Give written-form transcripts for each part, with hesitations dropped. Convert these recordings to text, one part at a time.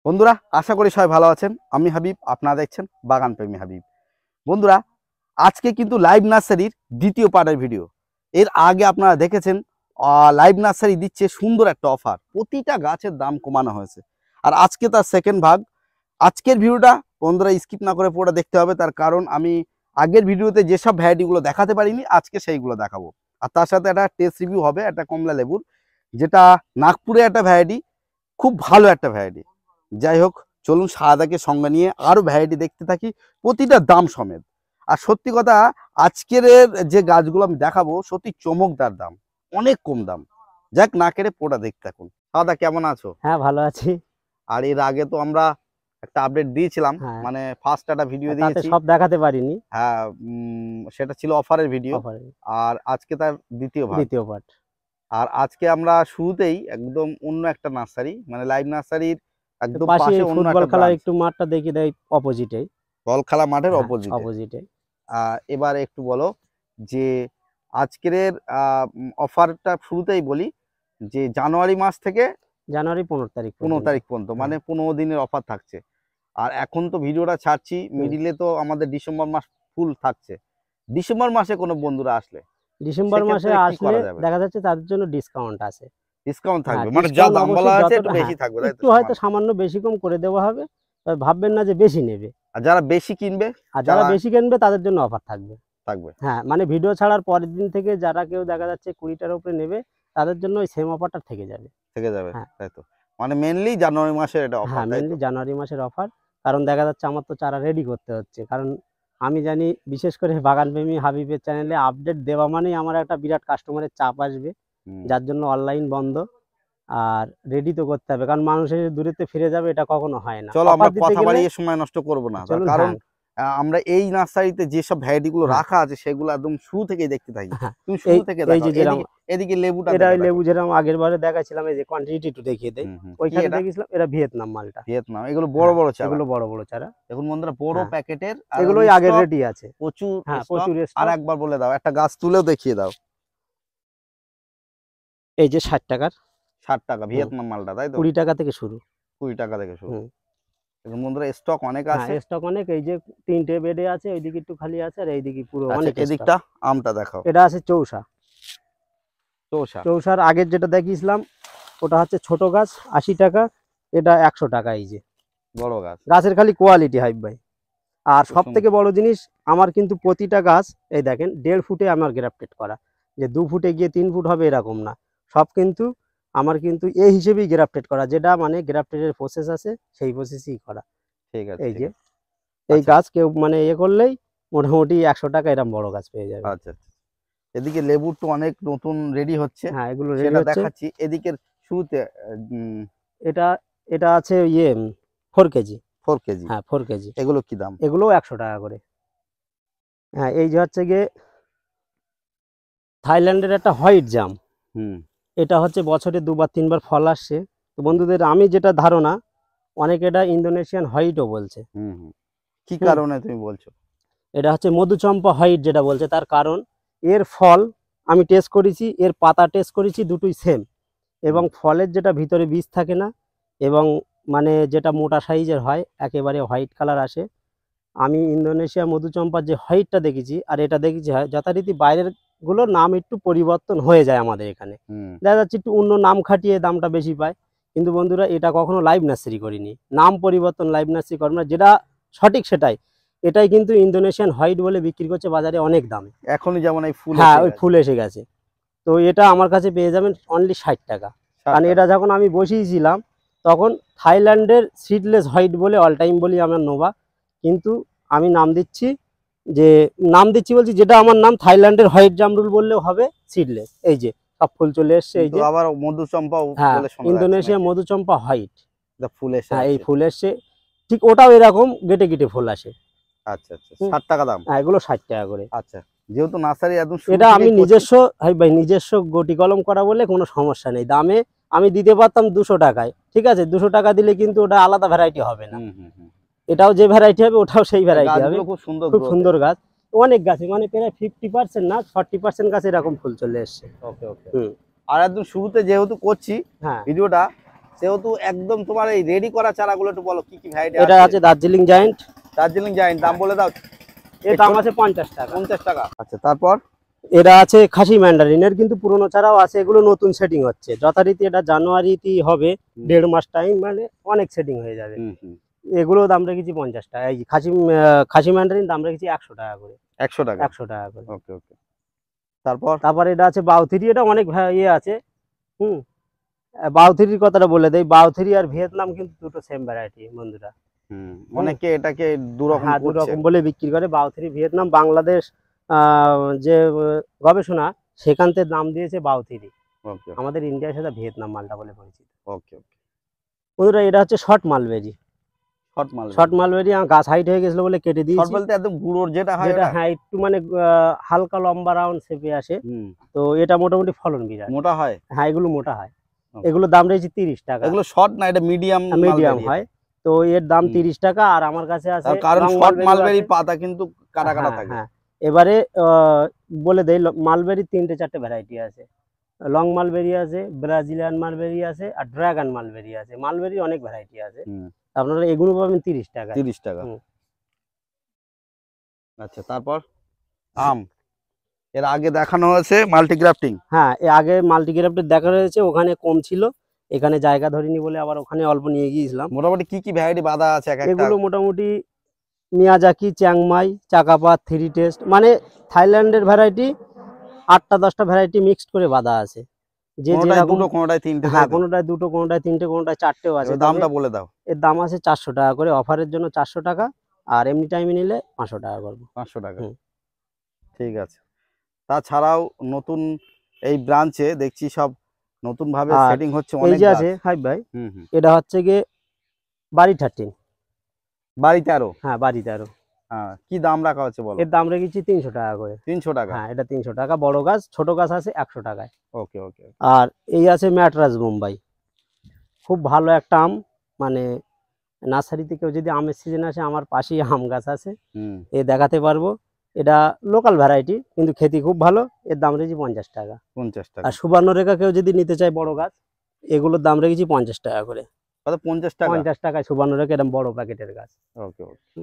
বন্ধুরা, আশা করি সবাই ভালো আছেন। আমি হাবিব, আপনারা দেখছেন বাগান প্রেমী হাবিব। বন্ধুরা, আজকে কিন্তু লাইভ নার্সারির দ্বিতীয় পার্টের ভিডিও। এর আগে আপনারা দেখেছেন লাইভ নার্সারি দিচ্ছে সুন্দর একটা অফার, প্রতিটা গাছের দাম কমানো হয়েছে। আর আজকে তার সেকেন্ড ভাগ। আজকের ভিডিওটা বন্ধুরা স্কিপ না করে পুরোটা দেখতে হবে, তার কারণ আমি আগের ভিডিওতে যেসব ভ্যারাইটিগুলো দেখাতে পারিনি আজকে সেইগুলো দেখাবো। আর তার সাথে একটা টেস্ট রিভিউ হবে একটা কমলা লেবুর, যেটা নাগপুরে একটা ভ্যারাইটি, খুব ভালো একটা ভ্যারাইটি। যাই হোক, চলুন সাদাকে সঙ্গে নিয়ে আরো ভ্যারাইটি দেখতে থাকি, প্রতিটা দাম সমেত। আর সত্যি কথা, আজকের যে গাছগুলো আমি দেখাবো সত্যি চমকদার দাম, অনেক কম দাম। যাক, না কেড়ে পোটা দেখতে থাকুন। সাদা, কেমন আছো? হ্যাঁ, ভালো আছি। আর এর আগে তো আমরা একটা আপডেট দিয়েছিলাম, হ্যাঁ, মানে ফার্স্ট একটা ভিডিও তাতে দিয়েছি। সব দেখাতে পারিনি। হ্যাঁ, সেটা ছিল অফারের ভিডিও। আর আজকে তার দ্বিতীয় পার্ট। আর আজকে আমরা শুরুতেই একদম অন্য একটা নার্সারি, মানে লাইভ নার্সারির একদম পাশে অন্য ফুটবল একটা খেলার ব্রাঞ্চ, একটু মাঠটা দেখিয়ে দেয় অপোজিটে, বল খেলা মাঠের হ্যাঁ, অপোজিটে। অপোজিটে। এবার একটু বলো যে আজকের অফারটা শুরুতেই বলি যে জানুয়ারি মাস থেকে জানুয়ারি 15 তারিখ 15 তারিখ পর্যন্ত, হ্যাঁ। মানে 15 দিনের অফার থাকছে। আর এখন তো ভিডিওটা ছাড়ছি মিডিলে, তো আমাদের ডিসেম্বর মাস ফুল থাকছে। ডিসেম্বর মাসে কোনো বন্ধুরা আসলে, ডিসেম্বর মাসে সেক্ষেত্রে কি আসলে করা যাবে? দেখা যাচ্ছে তাদের জন্য ডিসকাউন্ট আছে। ডিসকাউন্ট হ্যাঁ, থাকবে, মানে যা ডিসকাউন্ট দাম বলা অবশ্যই আছে একটু যতটা, বেশি হ্যাঁ, থাকবে, তাই তো? একটু হয়তো সামান্য বেশি কম করে দেওয়া হবে। তবে ভাববেন না যে বেশি নেবে। আর যারা বেশি কিনবে, আর যারা বেশি কিনবে তাদের জন্য অফার থাকবে। থাকবে। হ্যাঁ, মানে ভিডিও ছাড়ার পরের দিন থেকে যারা কেউ দেখা যাচ্ছে 20টার উপরে নেবে, তাদের জন্য ওই সেম অফারটা থেকে যাবে। হ্যাঁ, তাই তো। মানে মেনলি জানুয়ারি মাসের এটা অফার, হ্যাঁ, তাই মেনলি তো? জানুয়ারি মাসের অফার। কারণ দেখা যাচ্ছে আমার তো চারা রেডি করতে হচ্ছে, কারণ আমি জানি বিশেষ করে বাগানপ্রেমী হাবিবের চ্যানেলে আপডেট দেওয়া মানেই আমার একটা বিরাট কাস্টমারের চাপ আসবে, যার জন্য অনলাইন বন্ধ। আর রেডি তো করতে হবে, কারণ মানুষের দূরেতে ফিরে যাবে, এটা কখনো হয় না। চলো আমরা কথা বাড়িয়ে সময় নষ্ট করব না, তার কারণ আমরা এই নার্সারিতে যেসব ভ্যারাইটি গুলো রাখা আছে সেগুলো একদম শুরু থেকেই দেখতে থাকি। তুমি শুরু থেকে দেখো। এদিকে লেবুটা, এটা লেবু যেরকম আগের বারে দেখাচ্ছিলাম, এই যে কোয়ান্টিটি একটু দেখিয়ে দেই। ওইখানে দেখেছিলাম এটা ভিয়েতনাম মালটা। ভিয়েতনাম, এগুলো বড় বড় চারা, এগুলো বড় বড় চারা। দেখুন বন্ধুরা, বড় প্যাকেটের, এগুলোই আগের রেডি আছে, প্রচুর প্রচুর। আর একবার বলে দাও, একটা গাছ তুলেও দেখিয়ে দাও। এই যে 60 টাকার, 60 টাকা ভিয়েতনাম মালটা, তাই তো? 20 টাকা থেকে শুরু, 20 টাকা থেকে শুরু। দেখুন বন্ধুরা, স্টক অনেক আছে। স্টক অনেক। এই যে 3টে বেডে আছে, ওইদিকে একটু খালি আছে, আর এইদিকে পুরো অনেক। এদিকটা আমটা দেখাও। এটা আছে চৌসা। চৌসার আগের যেটা দেখিয়েছিলাম ওটা হচ্ছে ছোট গাছ 80 টাকা, এটা 100 টাকা। এই যে বড় গাছ, গাছের খালি কোয়ালিটি হাইব ভাই। আর সব থেকে বড় জিনিস, আমার কিন্তু প্রতিটা গাছ এই দেখেন 1.5 ফুটে আমার গ্রাফটেড করা, যে 2 ফুটে গিয়ে 3 ফুট হবে এরকম না। সব কিন্তু আমার কিন্তু এই হিসেবেই গ্রাফটেড করা, যেটা মানে গ্রাফটেডের প্রসেস আছে সেই প্রসেসই করা। ঠিক আছে। এই যে এই গাছ কেউ মানে করলেই মোটামুটি 100 টাকা এরকম বড় গাছ পেয়ে যাবে। আচ্ছা, এদিকে লেবুর তো অনেক নতুন রেডি হচ্ছে, হ্যাঁ, এগুলো সেটা দেখাচ্ছি। এদিকের শুরুতে এটা আছে 4 কেজি। 4 কেজি, হ্যাঁ, 4 কেজি। এগুলো কি দাম? এগুলো 100 টাকা করে। হ্যাঁ, এই যে হচ্ছে গিয়ে থাইল্যান্ডের একটা হোয়াইট জাম। এটা হচ্ছে বছরে 2-3 বার ফল আসছে। তো বন্ধুদের আমি যেটা ধারণা, অনেকে এটা ইন্দোনেশিয়ান হোয়াইটও বলছে। কি কারণে তুমি বলছো? এটা হচ্ছে মধুচম্পা হোয়াইট যেটা বলছে, তার কারণ এর ফল আমি টেস্ট করেছি, এর পাতা টেস্ট করেছি, দুটোই সেম। এবং ফলের যেটা ভিতরে বীজ থাকে না, এবং মানে যেটা মোটা সাইজের হয় একেবারে হোয়াইট কালার আসে। আমি ইন্দোনেশিয়া মধুচম্পার যে হোয়াইটটা দেখেছি আর এটা দেখেছি, হয় যথারীতি বাইরের গুলোর নাম একটু পরিবর্তন হয়ে যায় আমাদের এখানে, দেখা যাচ্ছে একটু অন্য নাম খাটিয়ে দামটা বেশি পায়। কিন্তু বন্ধুরা, এটা কখনো লাইভ নার্সারি করিনি, নাম পরিবর্তন লাইভ নার্সারি করবো না, যেটা সঠিক সেটাই। এটাই কিন্তু ইন্দোনেশিয়ান হোয়াইট বলে বিক্রি করছে বাজারে অনেক দামে এখনই, যেমন এই ফুল। হ্যাঁ, ওই ফুল এসে গেছে। তো এটা আমার কাছে পেয়ে যাবেন অনলি 60 টাকা। কারণ এটা যখন আমি বসিয়েছিলাম তখন থাইল্যান্ডের সিডলেস হোয়াইট বলে অল টাইম বলি আমার নোভা, কিন্তু আমি নাম দিচ্ছি বলছি যেটা আমার নাম থাইল্যান্ডের হোয়াইট জামরুল বললেও হবে, সিডলেস। এই যে সব ফুল চলে এসছে, এই যে আবার মধুচম্পা, ইন্দোনেশিয়া মধুচম্পা হোয়াইট ফুল এসে। হ্যাঁ, এই ফুল এসছে, ঠিক ওটাও এরকম গেটে গেটে ফুল আসে। আচ্ছা, 60 টাকা দাম। হ্যাঁ, এগুলো 60 টাকা করে। আচ্ছা, যেহেতু নার্সারি একদম এটা আমি নিজস্ব নিজস্ব গটি কলম করা বলে কোনো সমস্যা নেই, দামে আমি দিতে পারতাম 200 টাকায়, ঠিক আছে। 200 টাকা দিলে কিন্তু ওটা আলাদা ভ্যারাইটি হবে না, এটাও যে ভ্যারাইটি হবে ওটাও সেই ভ্যারাইটি হবে। খুব সুন্দর গাছ, অনেক গাছে মানে প্রায় 50% না 40% গাছে এরকম ফুল চলে এসছে। আর একদম শুরুতে যেহেতু করছি ভিডিওটা, সেহেতু একদম তোমার এই রেডি করা চারাগুলো একটু বলো কি কি ভ্যারাইটি এটা আছে দার্জিলিং জায়েন্ট। দার্জিলিং জায়েন্ট, দাম বলে দাও। এর দাম আছে 50 টাকা। 50 টাকা। আচ্ছা, তারপর এটা আছে খাসি ম্যান্ডারিন, এর কিন্তু পুরোনো চারাও আছে, এগুলো নতুন সেটিং হচ্ছে যথারীতি। এটা জানুয়ারিতেই হবে, 1.5 মাস টাইম, মানে অনেক সেটিং হয়ে যাবে। এগুলো দাম রেখেছি 50 টাকা। এই খাসি ম্যান্ডারিন দাম রেখেছি 100 টাকা করে। 100 টাকা। 100 টাকা করে। ওকে ওকে। তারপর এটা আছে বাউথিরি, এটা অনেক ইয়ে আছে। বাউথিরির কথাটা বলে দেই, বাউথিরি আর ভিয়েতনাম কিন্তু দুটো সেম ভ্যারাইটি বন্ধুরা। অনেকে এটাকে দুরকম করছে, দুরকম বলে বিক্রি করে। বাউথিরি ভিয়েতনাম, বাংলাদেশ যে গবেষণা সেখান থেকে নাম দিয়েছে বাউথিরি। আমাদের ইন্ডিয়ার সাথে ভিয়েতনাম মালটা বলে পরিচিত। ওকে ওকে বন্ধুরা, এটা হচ্ছে শর্ট মালবেরি। শর্ট মালবেরি আমার গাছ হাইট হয়ে গেছিল বলে কেটে দিয়েছি। শর্ট বলতে একদম গুঁড়োর যেটা হয়, যেটা হ্যাঁ একটু মানে হালকা লম্বা রাউন্ড শেপে আসে। তো এটা মোটামুটি ফলন বিরাট মোটা হয়। হ্যাঁ, এগুলো মোটা হয়। এগুলো দাম রয়েছে 30 টাকা। এগুলো শর্ট না, এটা মিডিয়াম হয়। তো এর দাম 30 টাকা। আর আমার কাছে আছে, কারণ শর্ট মালবেরি পাতা কিন্তু কাটা কাটা থাকে। হ্যাঁ, এবারে বলে দেই, মালবেরি 3-4টে ভ্যারাইটি আছে। লং মালবেরি আছে, ব্রাজিলিয়ান মালবেরি আছে, আর ড্রাগন মালবেরি আছে। মালবেরি অনেক ভ্যারাইটি আছে। আপনারা এগুলো পাবেন 30 টাকা। 30 টাকা। আচ্ছা, তারপর আম এর আগে দেখানো হয়েছে মাল্টিগ্রাফটিং। হ্যাঁ, এর আগে মাল্টিগ্রাফটেড দেখানো হয়েছে, ওখানে কম ছিল, এখানে জায়গা ধরিনি বলে আবার ওখানে অল্প নিয়ে গিয়েছিলাম। মোটামুটি কি কি ভ্যারাইটি বাঁধা আছে এক একটা? এগুলো মোটামুটি মিয়াজাকি, চ্যাংমাই, চাকাপাত, 3 টেস্ট, মানে থাইল্যান্ডের ভ্যারাইটি 8টা-10টা ভ্যারাইটি মিক্সড করে বাঁধা আছে। যে যেরকম, দুটো, কোনোটায় তিনটে। হ্যাঁ, কোনোটায় দুটো, কোনোটায় তিনটে, কোনোটায় 4টেও আছে। দামটা বলে দাও। এর দাম আছে 400 টাকা করে, অফারের জন্য 400 টাকা, আর এমনি টাইমে নিলে 500 টাকা করবো। 500 টাকা। ঠিক আছে। তাছাড়াও নতুন এই ব্রাঞ্চে দেখছি সব নতুন ভাবে সেটিং হচ্ছে অনেক। এই যে আছে হাই ভাই, এটা হচ্ছে গিয়ে বাড়ি 13। বাড়ি 13? হ্যাঁ, বাড়ি 13। হ্যাঁ, কি দাম রাখা হচ্ছে বলো? এর দাম রেখেছি 300 টাকা করে। 300 টাকা? হ্যাঁ, এটা 300 টাকা। বড় গাছ, ছোট গাছ আছে 100 টাকায়। ওকে ওকে। আর এই আছে ম্যাটরাস বোম্বাই, খুব ভালো একটা আম। মানে নার্সারিতে কেউ যদি আমের সিজন আসে, আমার পাশেই আম গাছ আছে, এ দেখাতে পারবো। এটা লোকাল ভ্যারাইটি, কিন্তু খেতে খুব ভালো। এর দাম রেখেছি 50 টাকা। 50 টাকা। আর সুবর্ণরেখা কেউ যদি নিতে চায় বড় গাছ, এগুলোর দাম রেখেছি 50 টাকা করে। 50 টাকা? 50 টাকায় সুবর্ণরেখা, এরকম বড় প্যাকেটের গাছ। ওকে ওকে।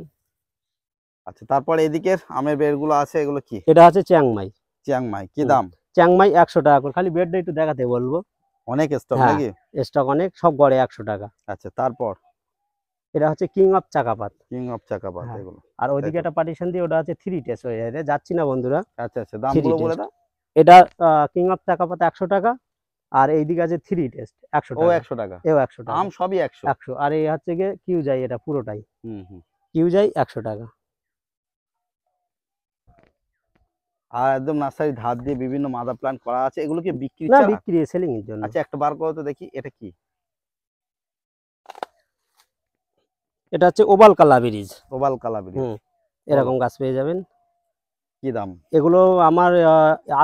আচ্ছা, তারপর এদিকের আমের বেরগুলো আছে, এগুলো কি? এটা আছে চ্যাংমাই। চ্যাংমাই কি দাম? চ্যাংমাই 100 টাকা করে। খালি বেডটা একটু দেখাতে বলবো। অনেক স্টক নাকি? স্টক অনেক, সব গড়ে 100 টাকা। আচ্ছা, তারপর এটা হচ্ছে কিং অফ চাকাপাত। কিং অফ চাকাপাত এগুলো। আর ওইদিকে একটা পার্টিশন দিয়ে, ওটা আছে 3 টেস্ট হয়ে যায়। যাচ্ছি না বন্ধুরা। আচ্ছা আচ্ছা, দামগুলো বলে দাও। এটা কিং অফ চাকাপাত 100 টাকা, আর এইদিকে আছে 3 টেস্ট 100 টাকা। ও 100 টাকা? এও 100 টাকা। আম সবই 100। আর এই হচ্ছে গিয়ে কিউ যাই, এটা পুরোটাই কিউ যাই 100 টাকা। আর একদম নার্সারি ধার দিয়ে বিভিন্ন মাদার প্ল্যান্ট করা আছে। এগুলো কি বিক্রি? না, বিক্রি, সেলিং এর জন্য। আচ্ছা, একটা বার করো তো দেখি, এটা কি? এটা হচ্ছে ওভাল কালাবেরিজ। ওভাল কালাবেরিজ। এরকম গাছ পেয়ে যাবেন। কি দাম? এগুলো আমার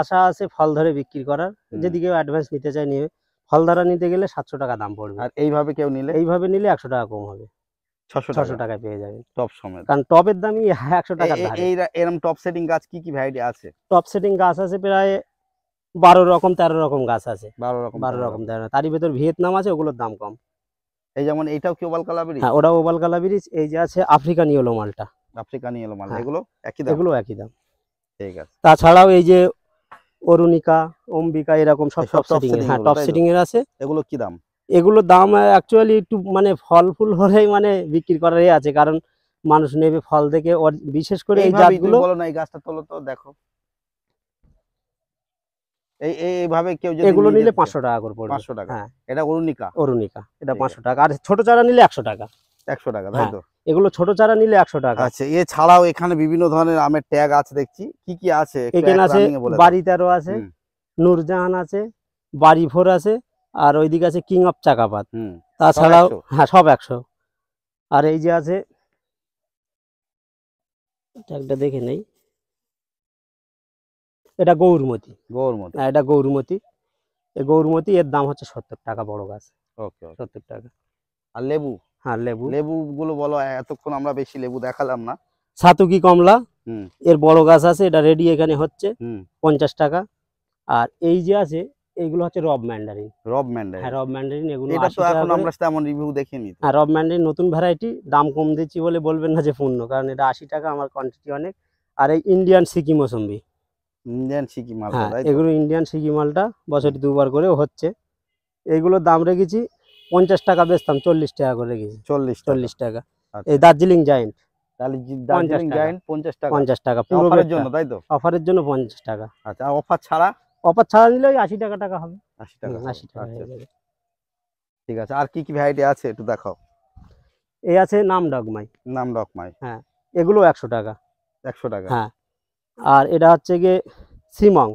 আশা আছে ফল ধরে বিক্রি করার। যদি কেউ অ্যাডভান্স নিতে চায় নিয়ে, ফল ধরা নিতে গেলে 700 টাকা দাম পড়বে। আর এইভাবে কেউ নিলে? এইভাবে নিলে 100 টাকা কম হবে, 600 টাকায় পেয়ে যাবেন টপ সমেত। কারণ টপের দামই 100 টাকা। এরকম টপ সেটিং গাছ কি কি ভ্যারাইটি আছে? টপ সেটিং গাছ আছে প্রায় 12 রকম 13 রকম গাছ আছে। 12 রকম 13। তারই ভেতর ভিয়েতনাম আছে, ওগুলোর দাম কম। এই যেমন এইটাও কি ওভাল কালাবেরিজ? হ্যাঁ, ওটাও ওভাল কালাবেরিজ। এই যে আছে আফ্রিকান ইয়েলো মালটা। আফ্রিকান ইয়েলো মাল, এগুলো একই দাম? এগুলো একই দাম। ঠিক আছে। তাছাড়াও এই যে অরুণিকা, অম্বিকা, এরকম সব টপ সেটিং এর। হ্যাঁ, টপ সেটিং এর আছে। এগুলো কি দাম? এগুলোর দাম অ্যাকচুয়ালি একটু মানে ফল ফুল হলেই মানে বিক্রি করারই আছে, কারণ মানুষ নেবে ফল দেখে। বিশেষ করে এই জাতগুলো। বলো না, এই গাছটা তোলো তো দেখো। এইভাবে কেউ যদি এগুলো নিলে 500 টাকা করে পড়বে। 500 টাকা? হ্যাঁ, এটা অরুণিকা। এটা 500 টাকা। আর ছোট চারা নিলে 100 টাকা। 100 টাকা, তাই তো? এগুলো ছোট চারা নিলে 100 টাকা। আচ্ছা, এছাড়াও এখানে বিভিন্ন ধরনের আমের ট্যাগ আছে দেখছি, কি কি আছে? এখানে আছে বাড়ি 13 আছে, নূরজাহান আছে, বাড়ি 4 আছে, আর ওইদিকে আছে কিং অফ চাকাপাত। তাছাড়াও হ্যাঁ, সব 100। আর এই যে আছে, ট্যাগটা দেখে নেই, এটা গৌরমতি। এটা গৌরমতি। এই গৌরমতি, এর দাম হচ্ছে 70 টাকা বড় গাছ। ওকে, 70 টাকা। আর লেবু? হ্যাঁ, লেবু গুলো বলো, এতক্ষণ আমরা বেশি লেবু দেখালাম না। সাতুকি কমলা, এর বড় গাছ আছে, এটা রেডি এখানে হচ্ছে 50 টাকা। আর এই যে আছে এইগুলো হচ্ছে রব ম্যান্ডারিন। রব ম্যান্ডারিন। হ্যাঁ, রব ম্যান্ডারিন এগুলো এটা 80 তো টাকা এখন করে। আমরা তেমন রিভিউ দেখিনি তো। হ্যাঁ, রব ম্যান্ডারিন নতুন ভ্যারাইটি, দাম কম দিচ্ছি বলে বলবেন না যে পূর্ণ, কারণ এটা 80 টাকা, আমার কোয়ান্টিটি অনেক। আর এই ইন্ডিয়ান সিকি মৌসুম্বি, ইন্ডিয়ান সিকি মালটা, হ্যাঁ তাই তো? এগুলো ইন্ডিয়ান সিকি মালটা, বছরে 2বার করেও হচ্ছে। এইগুলোর দাম রেখেছি 50 টাকা, বেচতাম 40 টাকা করে রেখেছি। 40 টাকা। 40 টাকা। আচ্ছা, এই দার্জিলিং জায়েন্ট তাহলে দার্জিলিং টাকা। জায়ান্ট 50 টাকা। 50 টাকা পুরো অফারের বেডটা। জন্য, তাই তো? অফারের জন্য 50 টাকা। আচ্ছা, আর অফার ছাড়া? অফার ছাড়া নিলে ওই 80 টাকা হবে। 80 টাকা হবে। 80 টাকা আচ্ছা, হয়ে যাবে। ঠিক আছে। আর কি কি ভ্যারাইটি আছে একটু দেখাও। এই আছে নাম ডগমাই, নাম ডকমাই হ্যাঁ এগুলো 100 টাকা। 100 টাকা। হ্যাঁ, আর এটা হচ্ছে গিয়ে সিমং।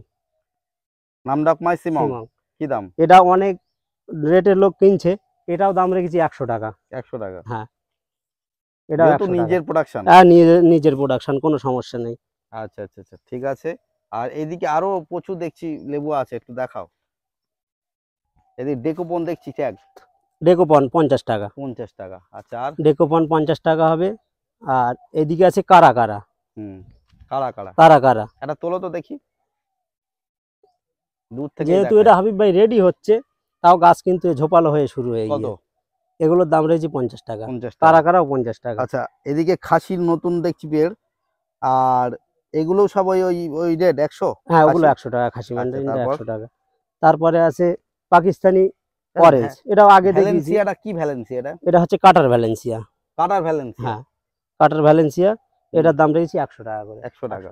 নাম ডকমাই সিমং সিমং কি দাম? এটা অনেক রেটের লোক কিনছে, এটাও দাম রেখেছি 100 টাকা। 100 টাকা। হ্যাঁ, এটা যেহেতু নিজের প্রোডাকশন। হ্যাঁ, নিজের প্রোডাকশন, কোনো সমস্যা নেই। আচ্ছা আচ্ছা আচ্ছা, ঠিক আছে। আর এদিকে আরো প্রচুর দেখছি লেবু আছে, একটু দেখাও। এদিকে ডেকোপন দেখছি ট্যাগ ডেকোপন 50 টাকা। 50 টাকা। আচ্ছা, আর? ডেকোপন 50 টাকা হবে। আর এদিকে আছে কারা কারা। কারা কারা? কারা কারা, এটা তোলো তো দেখি, দূর থেকে যেহেতু এটা হাবিব ভাই রেডি হচ্ছে, তাও গাছ কিন্তু ঝোপালো হয়ে শুরু হয়ে কত? গিয়ে। এগুলোর দাম রয়েছে 50 টাকা। 50 কারা টাকা। কারাও 50 টাকা। আচ্ছা, এদিকে খাসির নতুন দেখছি পেড়, আর এগুলো সব ওই ওই ওই রেট 100? হ্যাঁ, ওগুলো খাসি? 100 টাকা, খাসি ম্যান্ডারিনটা তারপর? 100 টাকা। তারপরে আছে পাকিস্তানি অরেঞ্জ, এটাও আগে দেখিয়েছি। ভ্যালেন্সিয়াটা কি? ভ্যালেন্সিয়াটা? এটা হচ্ছে কাটার ভ্যালেন্সিয়া। কাটার ভ্যালেন্সিয়া। হ্যাঁ, কাটার ভ্যালেন্সিয়া, এটার দাম রেখেছি 100 টাকা করে। 100 টাকা।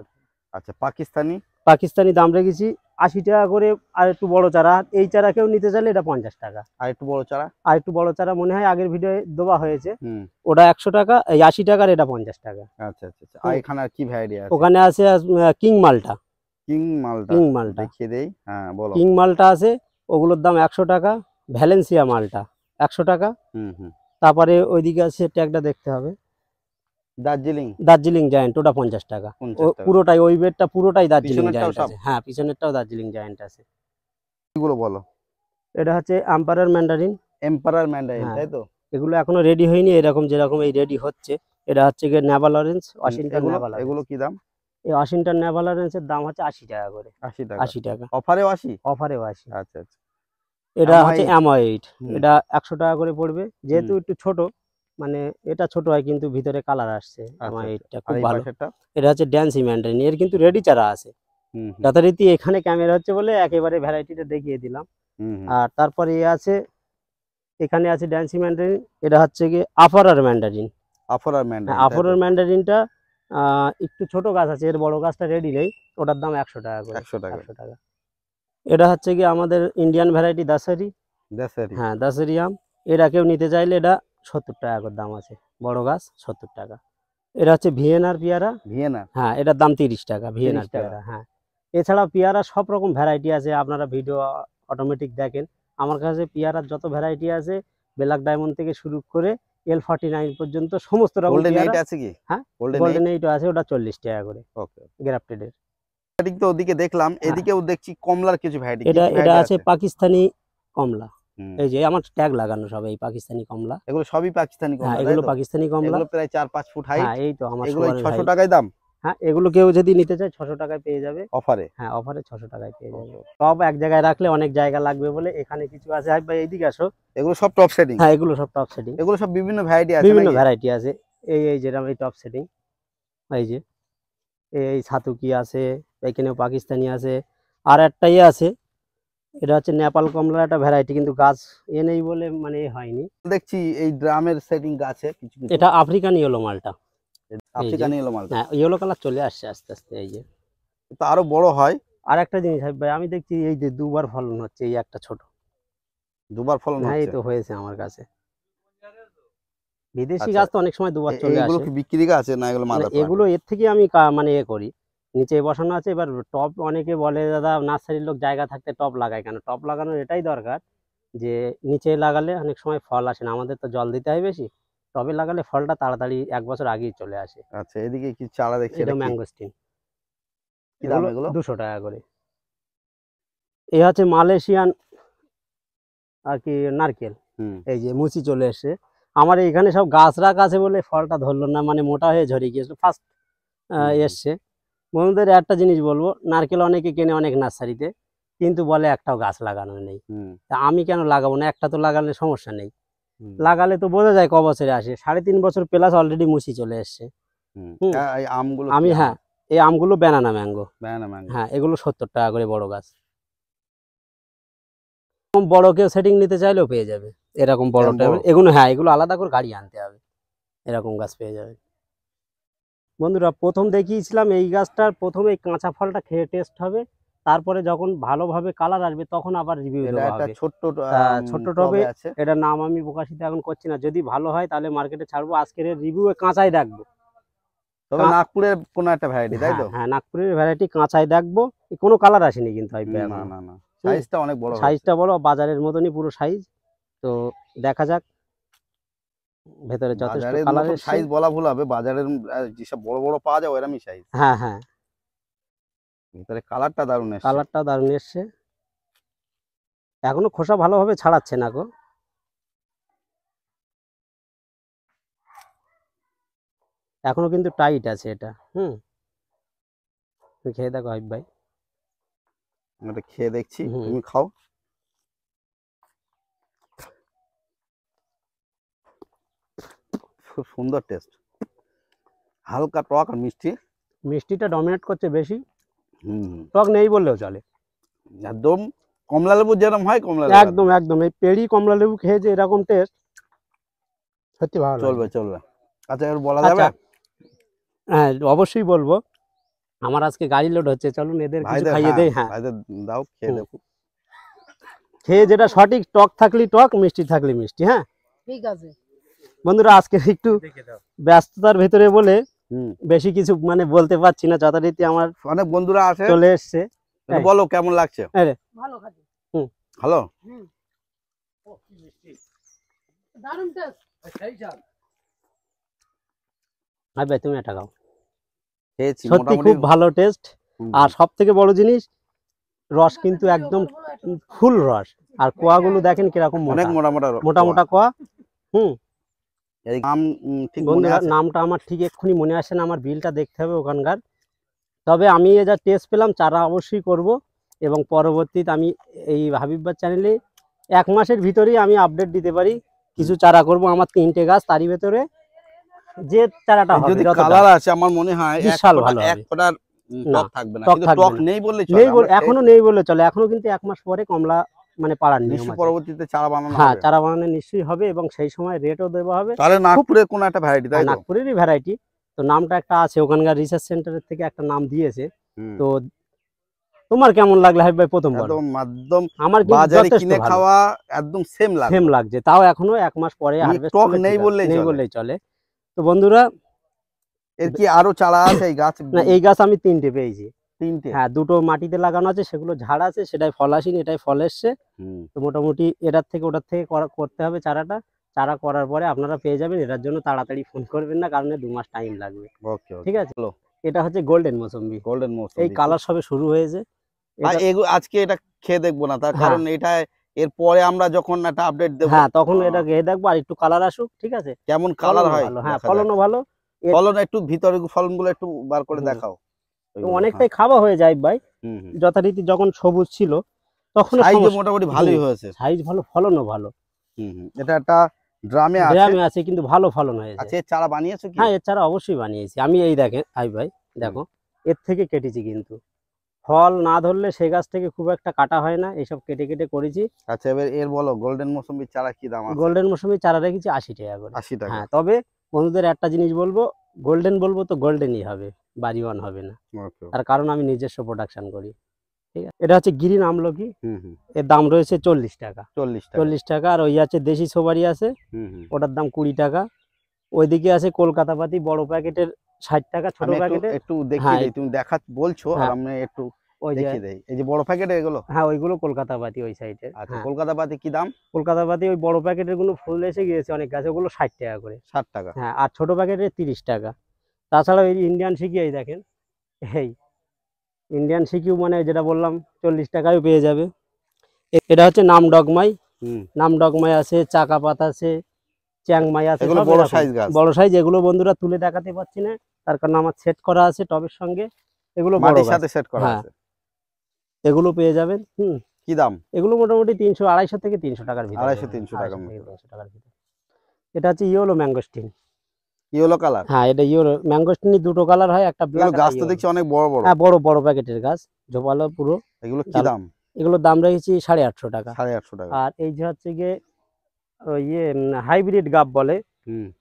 আচ্ছা, পাকিস্তানি? পাকিস্তানি দাম রেখেছি 80 টাকা করে। আর একটু বড় চারা, এই চারা কেউ নিতে চাইলে এটা 50 টাকা। আর একটু বড় চারা? আর একটু বড় চারা মনে হয় আগের ভিডিও দেওয়া হয়েছে, হুম। ওটা 100 টাকা, এই 80 টাকার, এটা 50 টাকা। আচ্ছা আচ্ছা আচ্ছা। আর এখানে আর কি ভ্যারাইটি আছে? ওখানে আছে কিং মালটা। কিং মালটা। কিং মালটা, দেখিয়ে দেই। হ্যাঁ, বলো। কিং মালটা আছে, ওগুলোর দাম 100 টাকা। ভ্যালেন্সিয়া মালটা 100 টাকা। হুম হুম। তারপরে ওইদিকে আছে, ট্যাগটা দেখতে হবে, দার্জিলিং জায়ান্ট, ওটা 50 টাকা। 50 টাকা। পুরোটাই ওই বেডটা পুরোটাই দার্জিলিং পিছনেরটাও জায়ান্ট সব? আছে। হ্যাঁ, পিছনেরটাও দার্জিলিং জায়ান্ট আছে। এগুলো বলো। এটা হচ্ছে আম্পায়ার ম্যান্ডারিন। এম্পারার ম্যান্ডারিন, হ্যাঁ, তাই তো? এগুলো এখনো রেডি হয়নি, এরকম যেরকম এই রেডি হচ্ছে। এটা হচ্ছে গিয়ে নেভাল অরেঞ্জ, ওয়াশিংটন এগুলো নেভাল অরেঞ্জ। এগুলো কি দাম? এই ওয়াশিংটন নেভাল অরেঞ্জের দাম হচ্ছে 80 টাকা করে। 80 টাকা। 80 টাকা, অফারেও 80? অফারেও 80। আচ্ছা আচ্ছা। এটা MI হচ্ছে M8, হুম। এটা 100 টাকা করে পড়বে। যেহেতু হুম। একটু ছোট, মানে এটা ছোট হয় কিন্তু ভিতরে কালার আসছে। আচ্ছা M8টা আচ্ছা। আর খুব এই ভালো। পাশেরটা? এটা হচ্ছে ড্যান্সি ম্যান্ডারিন, এর কিন্তু রেডি চারা আছে। হুম হুম। যথারীতি এখানে ক্যামেরা হচ্ছে বলে একেবারে ভ্যারাইটিটা দেখিয়ে দিলাম। হুম হুম। আর তারপরে আছে, এখানে আছে ড্যান্সি ম্যান্ডারিন, এটা হচ্ছে গিয়ে আফারার ম্যান্ডারিন। আফরার হ্যাঁ, ম্যান্ডারিন, আফারার ম্যান্ডারিনটা একটু ছোট গাছ আছে, এর বড় গাছটা রেডি নেই, ওটার দাম 100 টাকা করে। 100 টাকা। 100 টাকা। এটা হচ্ছে গিয়ে আমাদের ইন্ডিয়ান ভ্যারাইটি দাসারি। দেশেরই? হ্যাঁ, দাসারি আম। এটা কেউ নিতে চাইলে এটা 70 টাকা করে দাম আছে, বড় গাছ 70 টাকা। এটা হচ্ছে ভিয়েনার পেয়ারা। ভিয়েনা? হ্যাঁ, এটার দাম 30 টাকা, 30 ভিয়েনার টাকা। পেয়ারা। হ্যাঁ, এছাড়াও পেয়ারা সব রকম ভ্যারাইটি আছে, আপনারা ভিডিও অটোমেটিক দেখেন। আমার কাছে পেয়ারার যত ভ্যারাইটি আছে, ব্ল্যাক ডায়মন্ড থেকে শুরু করে L49 পর্যন্ত সমস্ত রকম গোল্ডেন পেয়ারা। 8 আছে কি? হ্যাঁ, গোল্ডেন গোল্ডেন এইটও আছে, ওটা 40 টাকা করে ওকে। গ্রাফটেডের। এদিক তো ওদিকে দেখলাম, হ্যাঁ। এদিকেও দেখছি কমলার কিছু ভ্যারাইটি। এটা এটা আছে পাকিস্তানি কমলা। হুম। এই যে আমার ট্যাগ লাগানো সব এই পাকিস্তানি কমলা। এগুলো সবই পাকিস্তানি হ্যাঁ, কমলা, তাই এগুলো তো? পাকিস্তানি কমলা। এগুলো প্রায় 4-5 ফুট হাইট। হ্যাঁ, এই তো আমার এগুলো সবার 600 height। টাকায় দাম হ্যাঁ, এগুলো কেউ যদি নিতে চায় 600 টাকায় পেয়ে যাবে। অফারে? হ্যাঁ, অফারে 600 টাকায় পেয়ে যাবে। সব এক জায়গায় রাখলে অনেক জায়গা লাগবে বলে এখানে কিছু আছে। ভাই এইদিকে আসো। এগুলো সব টপ সেটিং? হ্যাঁ, এগুলো সব টপ সেটিং, এগুলো সব বিভিন্ন ভ্যারাইটি আছে বিভিন্ন নাকি? ভ্যারাইটি আছে। এই যেরকম এই টপ সেটিং, এই যে এই সাতুকি আছে, এখানেও পাকিস্তানি আছে। আর একটা আছে, এটা হচ্ছে নেপাল কমলার একটা ভ্যারাইটি, কিন্তু গাছ নেই বলে মানে হয়নি। দেখছি এই ড্রামের সেটিং গাছে কিছু কিছু। এটা আফ্রিকান ইয়েলো মালটা। আফ্রিকান ইয়েলো মালটা? হ্যাঁ, ইয়েলো কালার চলে আসছে আস্তে আস্তে। এই যে তো আরো বড় হয়। আর একটা জিনিস ভাই, আমি দেখছি এই যে 2বার ফলন হচ্ছে, এই একটা ছোট। 2বার ফলন হ্যাঁ, এই হচ্ছে? তো হয়েছে আমার কাছে। বিদেশি আচ্ছা। গাছ তো অনেক সময় 2বার চলে এগুলো আসে। কি বিক্রি গাছ না এগুলো মানে মাদার এগুলো এর থেকে আমি মানে করি, নিচে বসানো আছে। এবার টপ অনেকে বলে দাদা নার্সারির লোক জায়গা থাকতে টপ লাগায় কেন? টপ লাগানোর এটাই দরকার যে নিচে লাগালে অনেক সময় ফল আসে না, আমাদের তো জল দিতে হয় বেশি। টবে লাগালে ফলটা তাড়াতাড়ি 1 বছর আগেই চলে আসে। আচ্ছা, এদিকে কি চারা দেখছি? এটা এটা কি? ম্যাঙ্গোস্টিন। কি দাম এগুলো? 200 টাকা করে। এই হচ্ছে মালয়েশিয়ান আর কি নারকেল। হুম। এই যে মুচি চলে এসছে। আমার এখানে সব গাছ রাখা আছে বলে ফলটা ধরলো না, মানে মোটা হয়ে ঝরে গিয়েছিল ফার্স্ট হুম। এসছে। বন্ধুদের একটা জিনিস বলবো, নারকেল অনেকে কেনে অনেক নার্সারিতে, কিন্তু বলে একটাও গাছ লাগানো নেই। হুম, তা আমি কেন লাগাবো না, একটা তো লাগালে সমস্যা নেই। হুম, লাগালে তো বোঝা যায় ক বছরে আসে, 3.5 বছর প্লাস অলরেডি মুচি চলে এসছে। হুম। হুম। এই আমগুলো আমি কি হ্যাঁ, এই আমগুলো ব্যানানা ম্যাঙ্গো। Banana mango? হ্যাঁ, এগুলো 70 টাকা করে বড় গাছ। এরকম বড় কেউ সেটিং নিতে চাইলেও পেয়ে যাবে, এরকম বড় এরম বড়? টাইপের। এগুলো হ্যাঁ, এগুলো আলাদা করে গাড়ি আনতে হবে, এরকম গাছ পেয়ে যাবে। বন্ধুরা প্রথম দেখিয়েছিলাম এই গাছটার, প্রথমে এই কাঁচা ফলটা খেয়ে টেস্ট হবে, তারপরে যখন ভালোভাবে কালার আসবে তখন আবার রিভিউ এটা দেওয়া একটা হবে। ছোট্ট তা ছোট্ট টবে, টবে আছে। এটার নাম আমি প্রকাশিত এখন করছি না, যদি ভালো হয় তাহলে মার্কেটে ছাড়বো। আজকের রিভিউ কাঁচাই দেখবো। তবে নাগপুরের কোনো একটা ভ্যারাইটি, তাই হ্যাঁ তো? হ্যাঁ, নাগপুরের ভ্যারাইটি, কাঁচাই দেখবো, কোনো কালার আসেনি কিন্তু না এখন। না না, সাইজটা অনেক বড় হয়েছে। সাইজটা বড়, বাজারের মতনই পুরো সাইজ। তো দেখা যাক, ভেতরে যথেষ্ট বাজারের কালার মতন এসছে। সাইজ বলা ভুল হবে, বাজারের যেসব বড় বড় পাওয়া যায় ওরমই সাইজ। হ্যাঁ হ্যাঁ, ভিতরে কালারটা দারুণ এসছে। কালারটা দারুণ এসছে। এখনো খোসা ভালোভাবে ছাড়াচ্ছে না গো। এখনো কিন্তু টাইট আছে এটা। তুমি খেয়ে দেখো হাবিব ভাই। এটা খেয়ে দেখছি, হুম। তুমি খাও। খুব সুন্দর টেস্ট, হালকা টক আর মিষ্টি। মিষ্টিটা ডমিনেট করছে বেশি, হুম, টক নেই বললেও চলে। একদম কমলা লেবু যেরকম হয় কমলা লেবু একদম একদম, এই পেড়ি কমলা লেবু খেয়ে যে এরকম টেস্ট, সত্যি ভালো চলবে লাগবে। চলবে। আচ্ছা, এবার বলা আচ্ছা, যাবে? হ্যাঁ অবশ্যই বলবো। আমার আজকে গাড়ি লোড হচ্ছে, চলুন এদের কিছু ভাইদের, খাইয়ে হ্যাঁ দেই। হ্যাঁ, ভাইদের দাও, খেয়ে হুম। দেখো। খেয়ে যেটা সঠিক, টক থাকলে টক, মিষ্টি থাকলে মিষ্টি। হ্যাঁ ঠিক আছে বন্ধুরা, আজকে একটু ব্যস্ততার ভেতরে বলে হুম, বেশি কিছু মানে বলতে পারছি না, যথারীতি আমার অনেক বন্ধুরা আছে, চলে এসছে। একটু বলো কেমন লাগছে। ভালো খাচ্ছি ভালো? হুম দারুণ টেস্ট ভাই ভাই তুমি এটা খাও, খেয়েছি সত্যি মোটামুটি। খুব ভালো টেস্ট। হুম, আর সব থেকে বড় জিনিস, রস কিন্তু একদম ফুল রস। আর কোয়াগুলো দেখেন কিরকম অনেক মোটা মোটা মোটা মোটা মোটা কোয়া। এই নাম ঠিক মনে বন্ধুরা আছে? নামটা আমার ঠিক এক্ষুনি মনে আসে না, আমার বিলটা দেখতে হবে ওখানকার। তবে আমি যা টেস্ট পেলাম, চারা অবশ্যই করব। এবং পরবর্তীতে আমি এই হাবিব ভাই চ্যানেলে 1 মাসের ভিতরেই আমি আপডেট দিতে পারি, কিছু চারা করব। আমার 3টে গাছ, তারই ভেতরে যে চারাটা এই হবে যদি যতটা কালার আছে আমার মনে হয় বিশাল ভালো এক হবে। ফোঁটার না, টক থাকবে না, টক কিন্তু থাকবে টক না। নেই বললেই নেই চলে। বলে এখনো নেই বলে চলে, এখনো কিন্তু 1 মাস পরে কমলা মানে পাড়ার নিয়ম গ্রীষ্ম আছে। পরবর্তীতে চারা বানানো হ্যাঁ, হবে। চারা বানানো নিশ্চয়ই হবে, এবং সেই সময় রেটও দেওয়া হবে। তাহলে নাগপুরের কোন একটা ভ্যারাইটি, তাই তো? নাগপুরেরই ভ্যারাইটি। তো নামটা একটা আছে, ওখানকার রিসার্চ সেন্টারের থেকে একটা নাম দিয়েছে। হুম, তো তোমার কেমন লাগলো হাবিব ভাই প্রথম বলো? একদম একদম আমার কিন্তু বাজারে যথেষ্ট কিনে ভালো, খাওয়া একদম সেম লাগে। সেম লাগছে, তাও এখনো 1 মাস পরে হারভেস্ট টক করলে নেই বললেই নেই চলে। বললেই চলে। তো বন্ধুরা, এর কি আরো চারা আছে এই গাছ? না এই গাছ আমি 3টে পেয়েছি। 3টে? হ্যাঁ, 2টো মাটিতে লাগানো আছে, সেগুলো ঝাড় আছে, সেটাই ফল আসেনি, এটাই ফল এসছে। হুম, তো মোটামুটি এটার থেকে ওটার থেকে করতে হবে চারাটা। চারা করার পরে আপনারা পেয়ে যাবেন। এটার জন্য তাড়াতাড়ি ফোন করবেন না, কারণ 2 মাস টাইম লাগবে। ওকে ঠিক আছে, চলো। এটা হচ্ছে গোল্ডেন মৌসুম্বি। গোল্ডেন মৌসুম এই কালার সবে শুরু হয়েছে এটা। আজকে এটা খেয়ে দেখবো না, তার হ্যাঁ। কারণ এটা এর পরে আমরা যখন একটা আপডেট দেবো, হ্যাঁ, তখন এটা খেয়ে দেখবো, আর একটু কালার আসুক। ঠিক আছে, কেমন কালার ফলনও হয় ভালো। হ্যাঁ, দেখা যাক। ফলনও ভালো। ফলন একটু ভিতরে ফলনগুলো একটু বার করে হুম। দেখাও। তো অনেকটাই খাওয়া হয়ে যায় ভাই, হুম, হুম। যথারীতি যখন সবুজ ছিল তখন সাইজও মোটামুটি ভালোই হয়েছে। সাইজ ভালো, ফলনও ভালো। হুম, হুম। এটা একটা ড্রামে আছে। গ্রামে আছে কিন্তু ভালো ফলন হয়েছে। আচ্ছা, এর চারা বানিয়েছো কি? হ্যাঁ, এছাড়া অবশ্যই বানিয়েছি আমি। এই দেখেন ভাই দেখো, এর থেকে কেটেছি, কিন্তু ফল না ধরলে সে গাছ থেকে খুব একটা কাটা হয় না, এইসব কেটে কেটে করেছি। আচ্ছা, এবার এর বলো গোল্ডেন মৌসুমীর চারা কি দাম আছে? গোল্ডেন মৌসুমি চারা রেখেছি 80 টাকা করে। 80 টাকা। হ্যাঁ, তবে বন্ধুদের একটা জিনিস বলবো, গোল্ডেন বলবো তো গোল্ডেনই হবে, বাড়িওয়ান হবে না। ওকে। তার কারণ আমি নিজস্ব প্রোডাকশন করি। ঠিক আছে, এটা হচ্ছে গ্রিন আমলকি। হুম, হুম। এর দাম রয়েছে 40 টাকা। 40 টাকা। 40 টাকা। আর ওই আছে দেশি সোবারি আছে, হুম, হুম। ওটার দাম 20 টাকা। ওইদিকে আছে কলকাতা পাতি, বড় প্যাকেটের 60 টাকা, ছোট আমি প্যাকেটের। একটু দেখিয়ে হ্যাঁ, দিই, তুমি বলছো আর হ্যাঁ, আমি একটু ওই যে দেখিয়ে দেই। এই যে বড় প্যাকেটে এগুলো? হ্যাঁ, ওইগুলো কলকাতা পাতি ওই সাইডের। আচ্ছা, হ্যাঁ, কলকাতা পাতি কি দাম? কলকাতা পাতি ওই বড় প্যাকেটের গুলো ফুল এসে গিয়েছে অনেক গাছে, ওগুলো 60 টাকা করে। 60 টাকা। হ্যাঁ, আর ছোট প্যাকেটের 30 টাকা। তাছাড়া ওই ইন্ডিয়ান সিকি, এই দেখেন, এই ইন্ডিয়ান সিকিউ মানে যেটা বললাম 40 টাকায় পেয়ে যাবে। এটা হচ্ছে নাম ডগমাই। হুম। নাম ডগমাই আছে, চাকাপাত আছে, চ্যাংমাই আছে, এগুলো সব বড় এরকম। সাইজ গাছ। বড় সাইজ। এগুলো বন্ধুরা তুলে দেখাতে পারছি না, তার কারণ আমার সেট করা আছে টবের সঙ্গে, এগুলো বড় মাটির গাছ। সাথে সেট করা হ্যাঁ। আছে। এগুলো পেয়ে যাবেন। কি দাম? এগুলো মোটামুটি 300 250 থেকে 300 টাকার ভিতরে। 250-300 টাকার 250 থেকে মতো। 300 টাকার ভিতরে। এটা হচ্ছে ইয়েলো ম্যাঙ্গোস্টিন। Yellow colour. হ্যাঁ, এটা ইয়েলো ম্যাঙ্গোস্টিনের দুটো কালার হয়, একটা ব্ল্যাক এগুলো আর গাছ তো ইয়েলো। দেখছি অনেক বড় বড়। হ্যাঁ, বড় বড় প্যাকেটের গাছ, ঝোপালো পুরো। এগুলো কি দাম? এগুলোর দাম রেখেছি 850 টাকা। 850 টাকা। আর এই যে হচ্ছে গিয়ে ওই হাইব্রিড গাব বলে,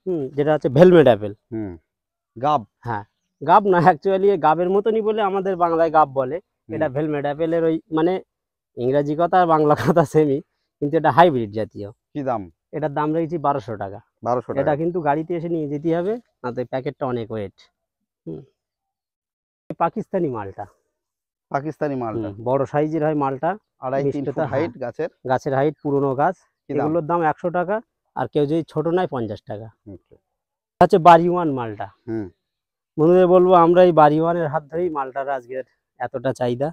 হুম যেটা হচ্ছে ভেলভেট অ্যাপেল। হুম। গাব। হ্যাঁ, গাব না, অ্যাকচুয়ালি গাবের মতনই বলে আমাদের বাংলায় গাব বলে। এটা ভেলভেট অ্যাপেলের ওই মানে ইংরাজি কথা আর বাংলা কথা সেমই, কিন্তু এটা হাইব্রিড জাতীয়। কি দাম? এটার দাম রেখেছি 1200 টাকা। 1200 এটা টাকা। কিন্তু গাড়িতে এসে নিয়ে যেতে হবে, না তো প্যাকেটটা অনেক ওয়েট। পাকিস্তানি মালটা। পাকিস্তানি মালটা। বড় সাইজের হয় মালটা। 2.5-3 ফুট হাইট গাছের। গাছের হাইট, পুরনো গাছ। কি দাম? এগুলোর দাম 100 টাকা। আর কেউ যদি ছোট নেয় 50 টাকা। Okay. হচ্ছে বাড়িওয়ান মালটা। হুম। বন্ধুদের বলবো, আমরা এই বাড়িওয়ানের হাত ধরেই মালটার আজকের এতটা চাহিদা।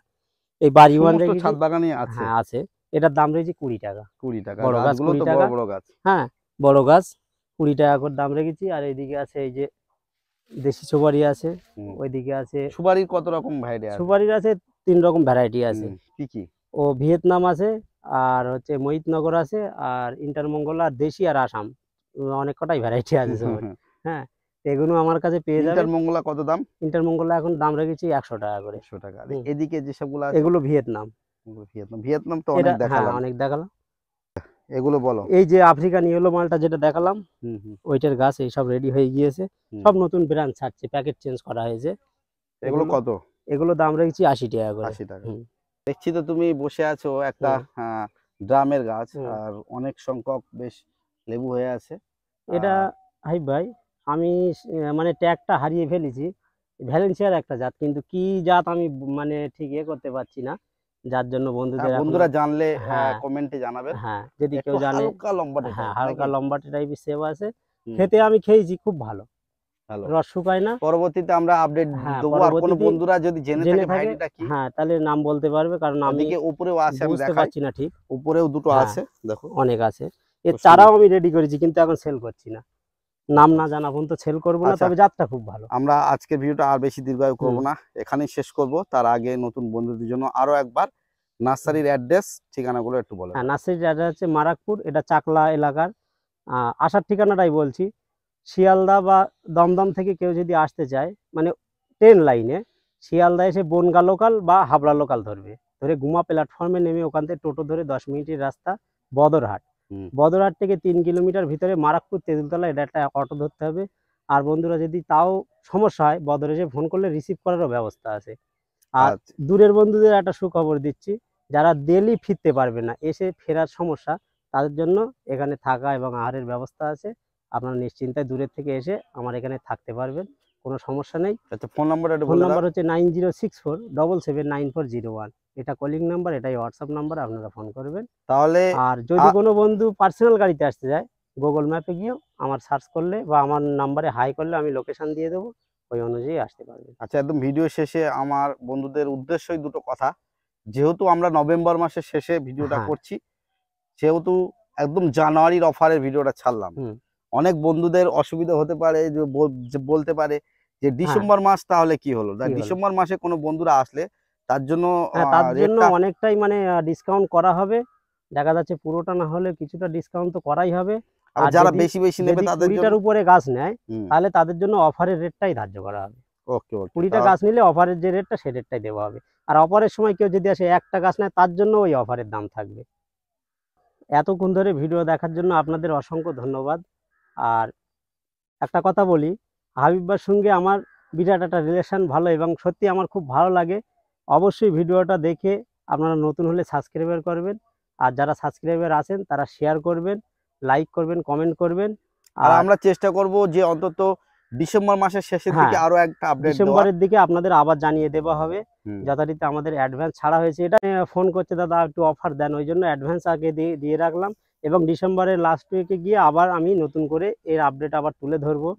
এই বাড়িওয়ান সমস্ত রেখেছি। ছাদ বাগানে আছে। হ্যাঁ, আছে। এটার দাম রেখেছি 20 টাকা। 20 টাকা। বড় গাছ গাছগুলো 20 তো বড় টাকা। বড় গাছ। হ্যাঁ, বড় গাছ 20 টাকা করে দাম রেখেছি। আর এইদিকে আছে এই যে দেশি সুপারি আছে, ওইদিকে আছে। সুপারির কত রকম ভ্যারাইটি আছে? সুপারির আছে 3 রকম ভ্যারাইটি আছে। কি কি? ও ভিয়েতনাম আছে, আর হচ্ছে মহিতনগর আছে, আর ইন্টারমঙ্গল, আর দেশি, আর আসাম। অনেক কটাই ভ্যারাইটি আছে সুপারি। হ্যাঁ, এগুলো আমার কাছে পেয়ে যাবেন। ইন্টারমঙ্গলা কত দাম? ইন্টারমঙ্গল এখন দাম রেখেছি 100 টাকা করে। 100 টাকা। আর এদিকে যে সবগুলো আছে? এগুলো ভিয়েতনাম। ভিয়েতনাম তো এটা অনেক হ্যাঁ, দেখালাম। অনেক দেখালাম। এগুলো বলো। এই যে আফ্রিকান ইয়েলো মালটা যেটা দেখালাম, ওইটার গাছ এই সব রেডি হয়ে গিয়েছে। সব নতুন ব্রাঞ্চ ছাড়ছে, প্যাকেট চেঞ্জ করা হয়েছে। এগুলো কত? এগুলো দাম রেখেছি 80 টাকা করে। 80 টাকা। দেখছি তো তুমি বসে আছো একটা ড্রামের গাছ, আর অনেক সংখ্যক বেশ লেবু হয়ে আছে। এটা হাই ভাই, আমি মানে ট্যাগটা হারিয়ে ফেলেছি। ভ্যালেন্সিয়ার একটা জাত, কিন্তু কি জাত আমি মানে ঠিক করতে পারছি না, যার জন্য বন্ধুরা জানলে কমেন্টে জানাবেন। হ্যাঁ, যদি কেউ জানে। হালকা লম্বাটে। হ্যাঁ, হালকা লম্বাটে টাইপের সেব আছে। খেতে আমি খেয়েছি, খুব ভালো। রস শুকায় না। পরবর্তীতে আমরা আপডেট দেবো, আর কোনো বন্ধুরা যদি জেনে থাকে ভ্যারাইটিটা কি, হ্যাঁ, তাহলে নাম বলতে পারবে, কারণ আমি উপরেও আছে, আমি বুঝতে পারছি না ঠিক। উপরেও দুটো আছে, দেখো অনেক আছে। এর চারাও আমি রেডি করেছি, কিন্তু এখন সেল করছি না। নাম না জানা পর্যন্ত সেল করবো না, তবে জাতটা খুব ভালো। আমরা আজকের ভিডিওটা আর বেশি দীর্ঘায়ু করবো না, এখানেই শেষ করব। তার আগে নতুন বন্ধুদের জন্য আরো একবার নার্সারির অ্যাড্রেস ঠিকানাগুলো একটু বলো। হ্যাঁ, নার্সারির অ্যাড্রেস হচ্ছে মারাকপুর, এটা চাকলা এলাকার। আসার ঠিকানাটাই বলছি। শিয়ালদা বা দমদম থেকে কেউ যদি আসতে চায়, মানে ট্রেন লাইনে শিয়ালদা এসে বনগা লোকাল বা হাবড়া লোকাল ধরবে, ধরে গুমা প্ল্যাটফর্মে নেমে ওখান থেকে টোটো ধরে 10 মিনিটের রাস্তা বদরহাট। বদরহাট থেকে 3 কিলোমিটার ভিতরে মারাকপুর তেঁতুলতলা, এটা একটা অটো ধরতে হবে। আর বন্ধুরা যদি তাও সমস্যা হয়, বদর এসে ফোন করলে রিসিভ করারও ব্যবস্থা আছে। আর দূরের বন্ধুদের একটা সুখবর দিচ্ছি, যারা ডেলি ফিরতে পারবে না, এসে ফেরার সমস্যা, তাদের জন্য এখানে থাকা এবং আহারের ব্যবস্থা আছে। আপনারা নিশ্চিন্তায় দূরের থেকে এসে আমার এখানে থাকতে পারবেন, কোনো সমস্যা নেই। আচ্ছা, ফোন নাম্বারটা ফোন নাম্বার হচ্ছে 9064779401। এটা কলিং নাম্বার, এটাই হোয়াটসঅ্যাপ নাম্বার, আপনারা ফোন করবেন। তাহলে আর যদি কোনো বন্ধু পার্সোনাল গাড়িতে আসতে যায়, গুগল ম্যাপে গিয়েও আমার সার্চ করলে বা আমার নাম্বারে হাই করলে আমি লোকেশন দিয়ে দেবো, ওই অনুযায়ী আসতে পারবেন। আচ্ছা, একদম ভিডিও শেষে আমার বন্ধুদের উদ্দেশ্যই দুটো কথা। যেহেতু আমরা নভেম্বর মাসের শেষে ভিডিওটা করছি, সেহেতু একদম জানুয়ারির অফারের ভিডিওটা ছাড়লাম। অনেক বন্ধুদের অসুবিধা হতে পারে, যে বলতে পারে যে ডিসেম্বর মাস তাহলে কি হলো। ডিসেম্বর মাসে কোনো বন্ধুরা আসলে তার জন্য অনেকটাই মানে ডিসকাউন্ট করা হবে। দেখা যাচ্ছে পুরোটা না হলে কিছুটা ডিসকাউন্ট তো করাই হবে। আর যারা বেশি বেশি নেবে, তাদের 20টার উপরে গাছ নেয়, তাহলে তাদের জন্য অফারের রেটটাই ধার্য করা হবে। 20টা গাছ নিলে অফারের যে রেটটা, সেই রেটটাই দেওয়া হবে। আর অফারের সময় কেউ যদি আসে একটা গাছ নেয়, তার জন্য ওই অফারের দাম থাকবে। এতক্ষণ ধরে ভিডিও দেখার জন্য আপনাদের অসংখ্য ধন্যবাদ। আর একটা কথা বলি, হাবিবার সঙ্গে আমার বিরাট একটা রিলেশন ভালো, এবং সত্যি আমার খুব ভালো লাগে। অবশ্যই ভিডিওটা দেখে আপনারা নতুন হলে সাবস্ক্রাইবার করবেন, আর যারা সাবস্ক্রাইবার আছেন তারা শেয়ার করবেন, লাইক করবেন, কমেন্ট করবেন। আর আমরা চেষ্টা করব যে অন্তত ডিসেম্বর মাসের শেষের দিকে আরো একটা আপডেট দেওয়া। ডিসেম্বরের দিকে আপনাদের আবার জানিয়ে দেওয়া হবে। যথারীতি আমাদের অ্যাডভান্স ছাড়া হয়েছে, এটা ফোন করছে দাদা একটু অফার দেন, ওই জন্য অ্যাডভান্স আগে দিয়ে রাখলাম। এবং ডিসেম্বরের লাস্ট উইকে গিয়ে আবার আমি নতুন করে এর আপডেট আবার তুলে ধরবো।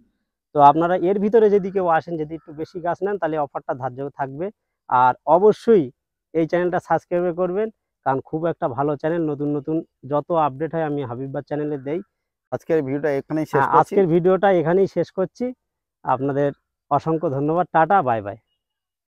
তো আপনারা এর ভিতরে যদি কেউ আসেন, যদি একটু বেশি গাছ নেন, তাহলে অফারটা ধার্য থাকবে। আর অবশ্যই এই চ্যানেলটা সাবস্ক্রাইব করবেন, কারণ খুব একটা ভালো চ্যানেল। নতুন নতুন যত আপডেট হয় আমি হাবিবার চ্যানেলে দেই। আজকের ভিডিওটা এখানেই শেষ করছি। আজকের ভিডিওটা এখানেই শেষ করছি। আপনাদের অসংখ্য ধন্যবাদ। Tata, bye bye.